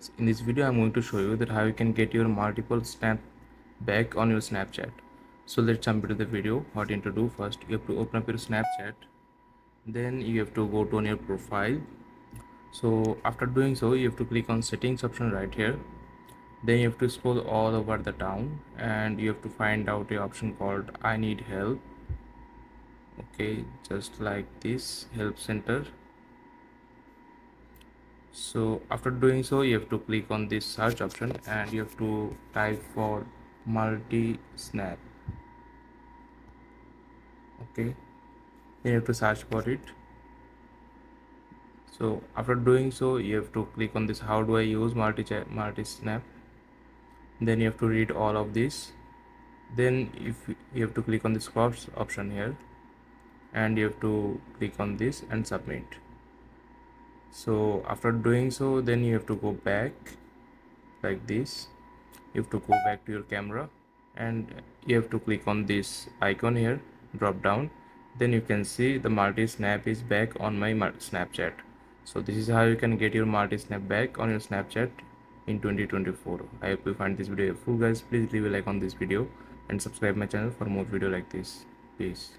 In this video, I'm going to show you that how you can get your multiple snap back on your Snapchat. So let's jump into the video. What you need to do first, you have to open up your Snapchat. Then you have to go to on your profile. So after doing so, you have to click on settings option right here. Then you have to scroll all over the down and you have to find out the option called I need help. Okay, just like this, help center. So after doing so, you have to click on this search option and you have to type for multi snap. Okay, then you have to search for it. So after doing so, you have to click on this how do I use multi snap. Then you have to read all of this. Then if you have to click on this crops option here and you have to click on this and submit. So after doing so, then you have to go back like this. You have to go back to your camera and you have to click on this icon here, drop down. Then you can see the multi snap is back on my Snapchat. So this is how you can get your multi snap back on your Snapchat in 2024. I hope you find this video helpful, guys. Please leave a like on this video and subscribe my channel for more video like this. Peace.